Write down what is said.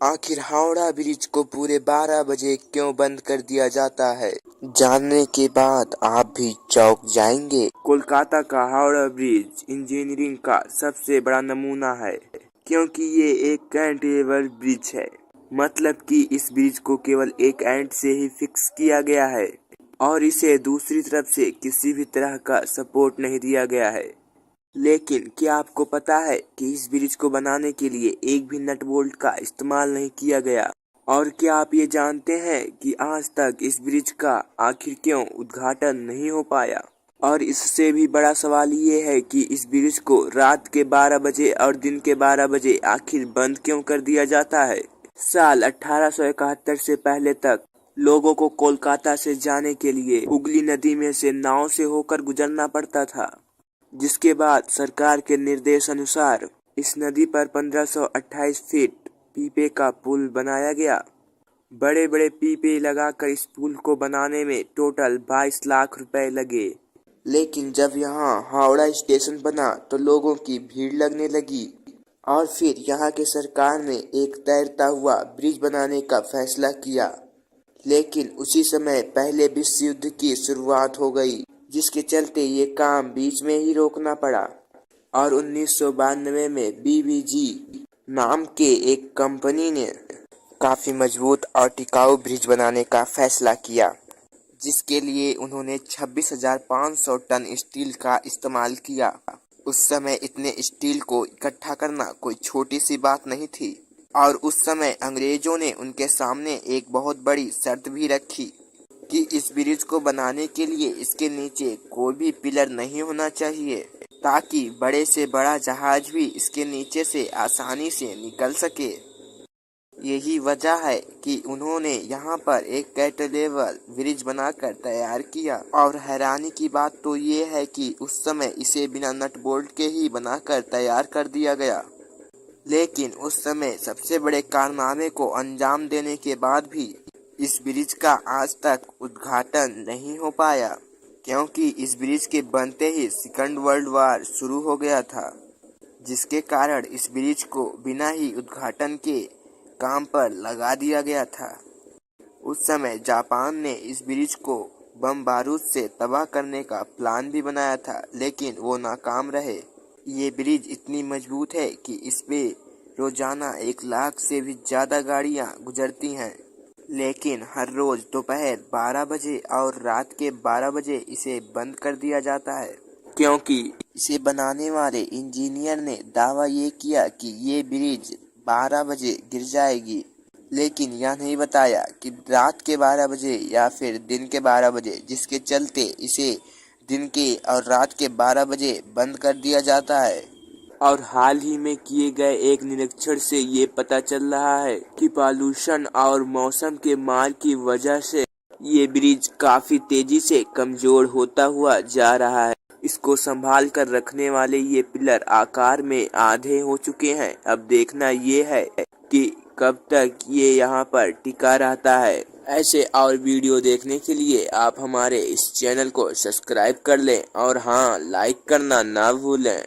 आखिर हावड़ा ब्रिज को पूरे 12 बजे क्यों बंद कर दिया जाता है, जानने के बाद आप भी चौंक जाएंगे। कोलकाता का हावड़ा ब्रिज इंजीनियरिंग का सबसे बड़ा नमूना है, क्योंकि ये एक कैंटिलीवर ब्रिज है। मतलब कि इस ब्रिज को केवल एक एंड से ही फिक्स किया गया है और इसे दूसरी तरफ से किसी भी तरह का सपोर्ट नहीं दिया गया है। लेकिन क्या आपको पता है कि इस ब्रिज को बनाने के लिए एक भी नट बोल्ट का इस्तेमाल नहीं किया गया? और क्या आप ये जानते हैं कि आज तक इस ब्रिज का आखिर क्यों उद्घाटन नहीं हो पाया? और इससे भी बड़ा सवाल ये है कि इस ब्रिज को रात के 12 बजे और दिन के 12 बजे आखिर बंद क्यों कर दिया जाता है? साल 1871 से पहले तक लोगों को कोलकाता से जाने के लिए हुगली नदी में से नाव से होकर गुजरना पड़ता था, जिसके बाद सरकार के निर्देश अनुसार इस नदी पर 1528 फीट पीपे का पुल बनाया गया। बड़े बड़े पीपे लगाकर इस पुल को बनाने में टोटल 22 लाख रुपए लगे। लेकिन जब यहाँ हावड़ा स्टेशन बना तो लोगों की भीड़ लगने लगी और फिर यहाँ के सरकार ने एक तैरता हुआ ब्रिज बनाने का फैसला किया। लेकिन उसी समय पहले विश्व युद्ध की शुरुआत हो गई, जिसके चलते ये काम बीच में ही रोकना पड़ा और 1992 में बीबीजी नाम के एक कंपनी ने काफी मजबूत और टिकाऊ ब्रिज बनाने का फैसला किया, जिसके लिए उन्होंने 26,500 टन स्टील का इस्तेमाल किया। उस समय इतने स्टील को इकट्ठा करना कोई छोटी सी बात नहीं थी और उस समय अंग्रेजों ने उनके सामने एक बहुत बड़ी शर्त भी रखी कि इस ब्रिज को बनाने के लिए इसके नीचे कोई भी पिलर नहीं होना चाहिए, ताकि बड़े से बड़ा जहाज भी इसके नीचे से आसानी से निकल सके। यही वजह है कि उन्होंने यहाँ पर एक कैंटिलीवर ब्रिज बनाकर तैयार किया। और हैरानी की बात तो ये है कि उस समय इसे बिना नट बोल्ट के ही बनाकर तैयार कर दिया गया। लेकिन उस समय सबसे बड़े कारनामे को अंजाम देने के बाद भी इस ब्रिज का आज तक उद्घाटन नहीं हो पाया, क्योंकि इस ब्रिज के बनते ही सेकंड वर्ल्ड वॉर शुरू हो गया था, जिसके कारण इस ब्रिज को बिना ही उद्घाटन के काम पर लगा दिया गया था। उस समय जापान ने इस ब्रिज को बम बारूद से तबाह करने का प्लान भी बनाया था, लेकिन वो नाकाम रहे। ये ब्रिज इतनी मजबूत है कि इस पे रोजाना 1 लाख से भी ज्यादा गाड़ियां गुजरती हैं। लेकिन हर रोज दोपहर 12 बजे और रात के 12 बजे इसे बंद कर दिया जाता है, क्योंकि इसे बनाने वाले इंजीनियर ने दावा ये किया कि ये ब्रिज 12 बजे गिर जाएगी, लेकिन यह नहीं बताया कि रात के 12 बजे या फिर दिन के 12 बजे, जिसके चलते इसे दिन के और रात के 12 बजे बंद कर दिया जाता है। और हाल ही में किए गए एक निरीक्षण से ये पता चल रहा है कि पॉल्यूशन और मौसम के मार की वजह से ये ब्रिज काफी तेजी से कमजोर होता हुआ जा रहा है। इसको संभाल कर रखने वाले ये पिलर आकार में आधे हो चुके हैं। अब देखना ये है कि कब तक ये यहाँ पर टिका रहता है। ऐसे और वीडियो देखने के लिए आप हमारे इस चैनल को सब्सक्राइब कर लें और हाँ, लाइक करना ना भूलें।